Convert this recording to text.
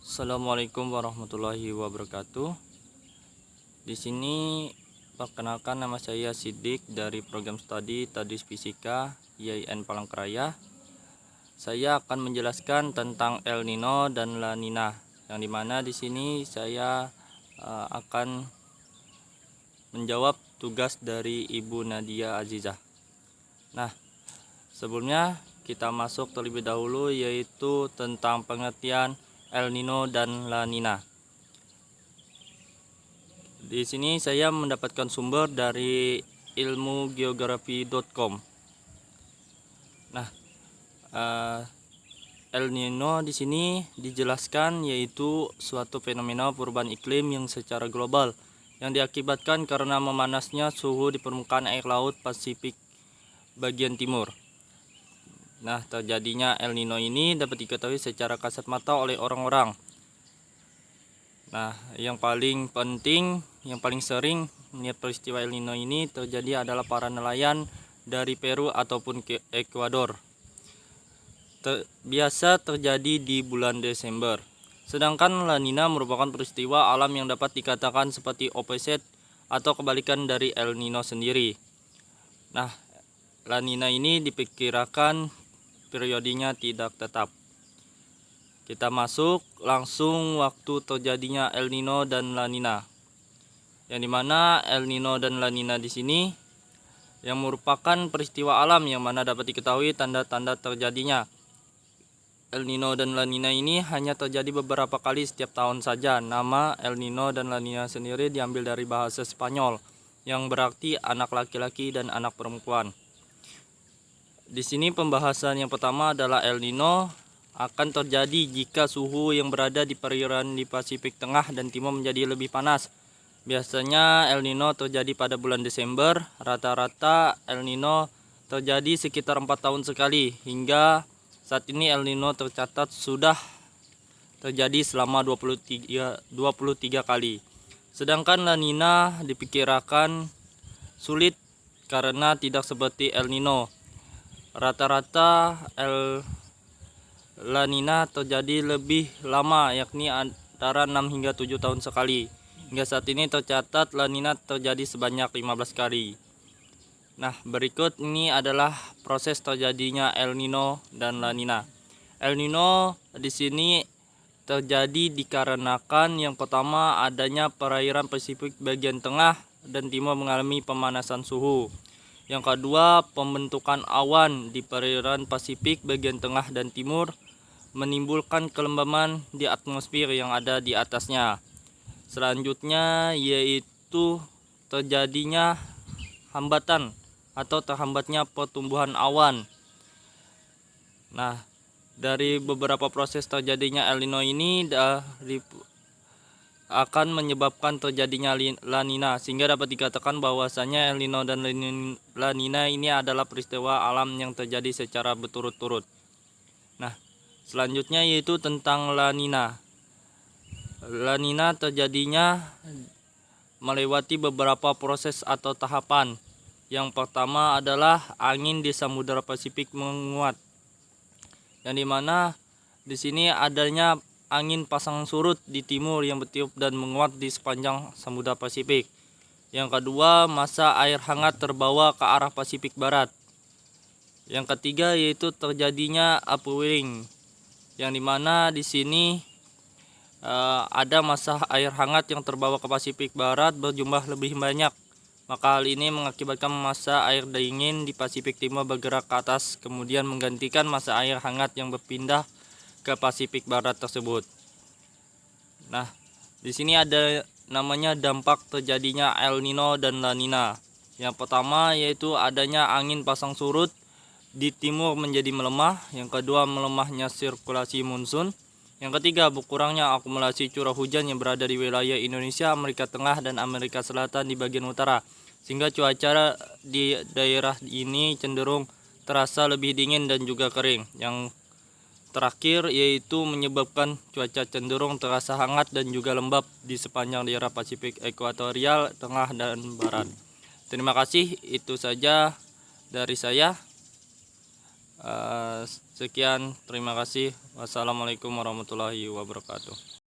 Assalamualaikum warahmatullahi wabarakatuh. Di sini perkenalkan, nama saya Sidik dari program studi Tadris Fisika IAIN Palangkaraya. Saya akan menjelaskan tentang El Nino dan La Nina, yang dimana di sini saya akan menjawab tugas dari Ibu Nadia Azizah. Nah, sebelumnya kita masuk terlebih dahulu, yaitu tentang pengertian El Nino dan La Nina. Di sini saya mendapatkan sumber dari ilmugeografi.com. Nah, El Nino di sini dijelaskan yaitu suatu fenomena perubahan iklim yang secara global yang diakibatkan karena memanasnya suhu di permukaan air laut Pasifik bagian timur. Nah, terjadinya El Nino ini dapat diketahui secara kasat mata oleh orang-orang. Nah, yang paling penting, yang paling sering melihat peristiwa El Nino ini terjadi adalah para nelayan dari Peru ataupun ke Ekuador. Biasa terjadi di bulan Desember. Sedangkan La Nina merupakan peristiwa alam yang dapat dikatakan seperti opposite atau kebalikan dari El Nino sendiri. Nah, La Nina ini diperkirakan periodenya tidak tetap. Kita masuk langsung waktu terjadinya El Nino dan La Nina. Yang dimana El Nino dan La Nina di sini yang merupakan peristiwa alam yang mana dapat diketahui tanda-tanda terjadinya. El Nino dan La Nina ini hanya terjadi beberapa kali setiap tahun saja. Nama El Nino dan La Nina sendiri diambil dari bahasa Spanyol yang berarti anak laki-laki dan anak perempuan. Di sini pembahasan yang pertama adalah El Nino akan terjadi jika suhu yang berada di perairan di Pasifik Tengah dan Timur menjadi lebih panas. Biasanya El Nino terjadi pada bulan Desember. Rata-rata El Nino terjadi sekitar 4 tahun sekali. Hingga saat ini El Nino tercatat sudah terjadi selama 23 kali. Sedangkan La Nina diperkirakan sulit karena tidak seperti El Nino. Rata-rata La Nina terjadi lebih lama, yakni antara 6 hingga 7 tahun sekali. Hingga saat ini tercatat La Nina terjadi sebanyak 15 kali. Nah, berikut ini adalah proses terjadinya El Nino dan La Nina. El Nino di sini terjadi dikarenakan yang pertama adanya perairan Pasifik bagian tengah dan timur mengalami pemanasan suhu. Yang kedua, pembentukan awan di perairan Pasifik bagian tengah dan timur menimbulkan kelembaman di atmosfer yang ada di atasnya. Selanjutnya yaitu terjadinya hambatan atau terhambatnya pertumbuhan awan. Nah, dari beberapa proses terjadinya El Nino ini akan menyebabkan terjadinya La Nina, sehingga dapat dikatakan bahwasanya El Nino dan La Nina ini adalah peristiwa alam yang terjadi secara berturut-turut. Nah, selanjutnya yaitu tentang La Nina. La Nina terjadinya melewati beberapa proses atau tahapan. Yang pertama adalah angin di Samudra Pasifik menguat. Yang dimana di sini adanya angin pasang surut di timur yang bertiup dan menguat di sepanjang Samudra Pasifik. Yang kedua, massa air hangat terbawa ke arah Pasifik Barat. Yang ketiga yaitu terjadinya upwelling, yang dimana di sini ada massa air hangat yang terbawa ke Pasifik Barat berjumlah lebih banyak. Maka hal ini mengakibatkan massa air dingin di Pasifik Timur bergerak ke atas, kemudian menggantikan massa air hangat yang berpindah ke Pasifik Barat tersebut. Nah, di sini ada namanya dampak terjadinya El Nino dan La Nina. Yang pertama yaitu adanya angin pasang surut di timur menjadi melemah. Yang kedua, melemahnya sirkulasi monsun. Yang ketiga, berkurangnya akumulasi curah hujan yang berada di wilayah Indonesia, Amerika Tengah, dan Amerika Selatan di bagian utara, sehingga cuaca di daerah ini cenderung terasa lebih dingin dan juga kering. Yang terakhir yaitu menyebabkan cuaca cenderung terasa hangat dan juga lembab di sepanjang daerah Pasifik Ekuatorial, Tengah, dan Barat. Terima kasih, itu saja dari saya. Sekian, terima kasih. Wassalamualaikum warahmatullahi wabarakatuh.